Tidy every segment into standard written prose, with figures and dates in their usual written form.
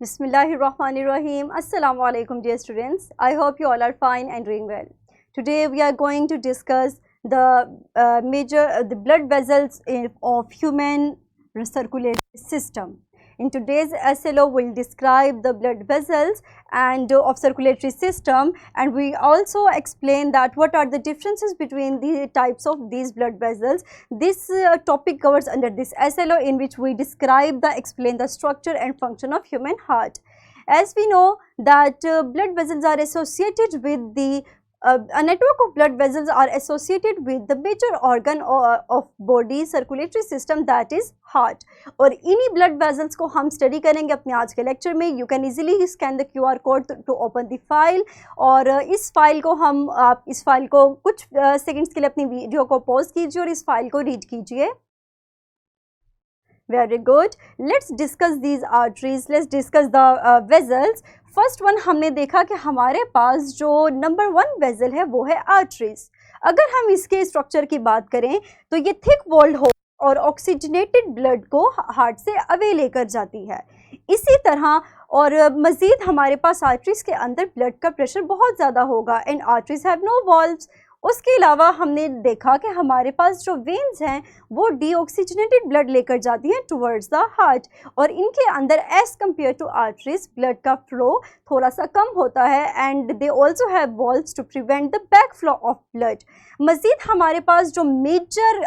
Bismillahirrahmanirrahim. Assalamu alaikum dear students. I hope you all are fine and doing well. Today we are going to discuss the blood vessels of human circulatory system. In today's SLO we will describe the blood vessels and of circulatory system, and we also explain that what are the differences between the types of these blood vessels. This topic covers under this SLO, in which we explain the structure and function of human heart. As we know that blood vessels are associated with a network of blood vessels are associated with the major organ of body circulatory system, that is heart. और इन्हीं blood vessels को हम study करेंगे अपने आज के lecture में. You can easily scan the QR code to open the file, और इस फाइल को आप इस फाइल को कुछ सेकंड्स के लिए अपनी वीडियो को पॉज कीजिए और इस फाइल को रीड कीजिए. Very good. Let's discuss these arteries. Let's discuss the vessels. First one हमने देखा कि हमारे पास जो नंबर 1 वेसल है वो है आर्टरीज. अगर हम इसके स्ट्रक्चर की बात करें तो ये थिक वॉल्ड हो और ऑक्सीजनेटेड ब्लड को हार्ट से अवे लेकर जाती है. इसी तरह और मज़ीद हमारे पास आर्टरीज के अंदर ब्लड का प्रेशर बहुत ज़्यादा होगा and arteries have no valves. उसके अलावा हमने देखा कि हमारे पास जो वेन्स हैं वो डीऑक्सीजनेटेड ब्लड लेकर जाती हैं टुवर्ड्स द हार्ट, और इनके अंदर as compare to arteries blood का फ्लो थोड़ा सा कम होता है and they also have valves to prevent the back flow of blood. मज़ीद हमारे पास जो मेजर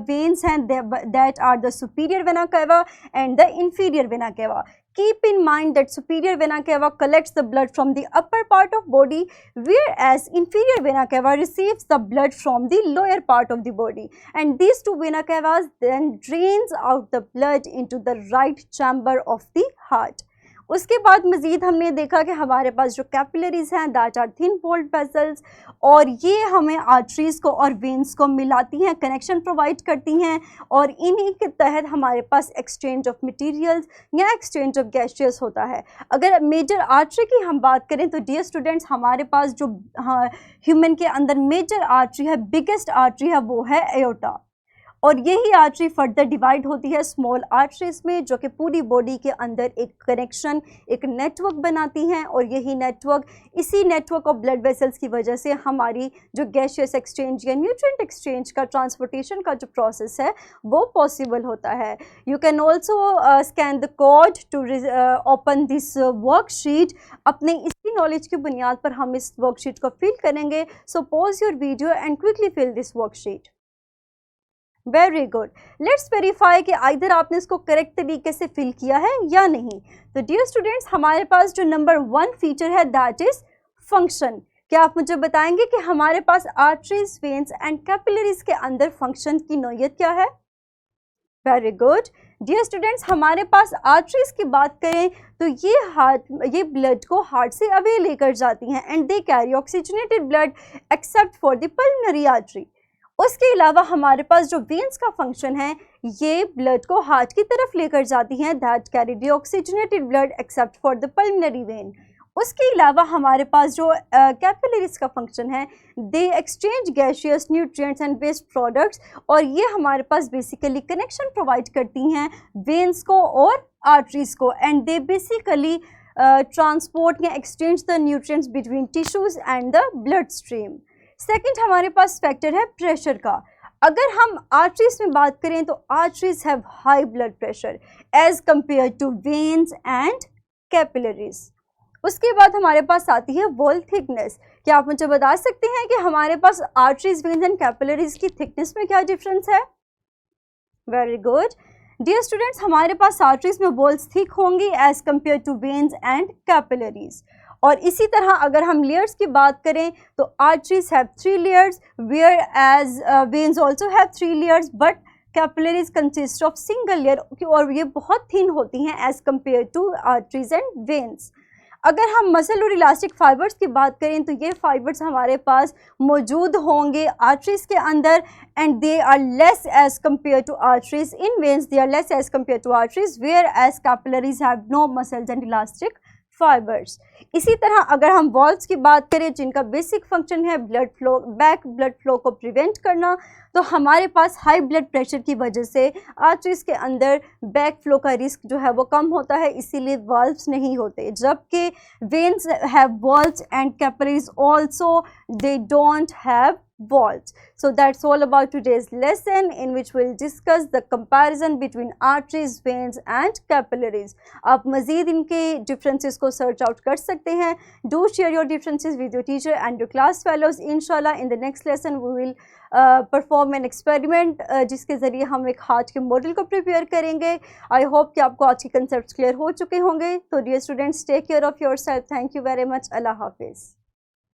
वेन्स हैं that are the superior vena cava and the inferior vena cava. Keep in mind that superior vena cava collects the blood from the upper part of body, whereas inferior vena cava receives the blood from the lower part of the body, and these two vena cavas then drains out the blood into the right chamber of the heart. उसके बाद मज़ीद हमने देखा कि हमारे पास जो capillaries हैं that are thin walled vessels, और ये हमें आर्टरीज को और वेन्स को मिलाती हैं, कनेक्शन प्रोवाइड करती हैं, और इन्हीं के तहत हमारे पास एक्सचेंज ऑफ मटेरियल्स या एक्सचेंज ऑफ गैसेस होता है. अगर मेजर आर्टरी की हम बात करें तो डियर स्टूडेंट्स हमारे पास जो ह्यूमन के अंदर मेजर आर्टरी है, बिगेस्ट आर्टरी है, वो है एओर्टा, और यही आर्टरी फर्दर डिवाइड होती है स्मॉल आर्टरीज में, जो कि पूरी बॉडी के अंदर एक कनेक्शन, एक नेटवर्क बनाती हैं, और यही नेटवर्क, इसी नेटवर्क ऑफ ब्लड वेसल्स की वजह से हमारी जो गैसियस एक्सचेंज या न्यूट्रिएंट एक्सचेंज का, ट्रांसपोर्टेशन का जो प्रोसेस है वो पॉसिबल होता है. You can also scan the code to open this worksheet. अपने इसी नॉलेज की बुनियाद पर हम इस वर्कशीट को फिल करेंगे. So pause your video and quickly fill this worksheet. Very good. Let's verify कि आइदर आपने इसको करेक्ट तरीके से फिल किया है या नहीं. तो डियर स्टूडेंट्स हमारे पास जो नंबर 1 फीचर है दैट इज फंक्शन. क्या आप मुझे बताएंगे कि हमारे पास आर्टरीज, वेन्स एंड कैपिलरीज के अंदर फंक्शन की नौयत क्या है? Very good. डियर स्टूडेंट्स हमारे पास आर्टरीज की बात करें तो ये ब्लड को हार्ट से अवे लेकर जाती हैं and they carry oxygenated blood except for the pulmonary artery. उसके अलावा हमारे पास जो वेन्स का फंक्शन है, ये ब्लड को हार्ट की तरफ लेकर जाती हैं that carry deoxygenated blood except for the pulmonary vein. उसके अलावा हमारे पास जो कैपिलरीज का फंक्शन है, they exchange gaseous, nutrients and waste products, और ये हमारे पास बेसिकली कनेक्शन प्रोवाइड करती हैं वेन्स को और आर्टरीज को, एंड दे बेसिकली ट्रांसपोर्ट या exchange the nutrients between tissues and the blood stream. Second हमारे पास फैक्टर है प्रेशर का. अगर हम आर्टरीज में बात करें तो arteries have high blood pressure as compare to veins and capillaries. उसके बाद हमारे पास आती है वॉल थिकनेस. क्या आप मुझे बता सकते हैं कि हमारे पास आर्टरीज, वेन्स एंड कैपिलरीज की थिकनेस में क्या डिफरेंस है? Very good. डियर स्टूडेंट्स हमारे पास आर्टरीज में वॉल्स थिक होंगी as compare to veins and capillaries. और इसी तरह अगर हम लेयर्स की बात करें तो arteries have 3 layers whereas veins also have 3 layers, but capillaries consist of single layer, और ये बहुत थिन होती हैं as compare to arteries and veins. अगर हम मसल और इलास्टिक फाइबर्स की बात करें तो ये फाइबर्स हमारे पास मौजूद होंगे आर्टरीज के अंदर and they are less as compare to arteries. In veins they are less as compare to arteries, whereas capillaries have no muscles and elastic fibers. इसी तरह अगर हम वॉल्व्स की बात करें जिनका बेसिक फंक्शन है blood flow, back blood flow को प्रिवेंट करना, तो हमारे पास हाई ब्लड प्रेशर की वजह से आर्टरीज के अंदर बैक फ्लो का रिस्क जो है वो कम होता है, इसीलिए वॉल्व्स नहीं होते। जबकि veins have valves and capillaries also they don't have valves. So that's all about today's lesson, in which we'll discuss the comparison between arteries, veins and capillaries. आप मज़ीद इनके differences को search out कर सकते हैं. Do share your differences with your teacher and your class fellows. Inshallah in the next lesson we will perform an experiment जिसके ज़रिए हम एक हार्ट के मॉडल को प्रिपेयर करेंगे. I hope कि आपको आज के concepts clear हो चुके होंगे. तो dear students, take care of yourself. Thank you very much. Allah Hafiz.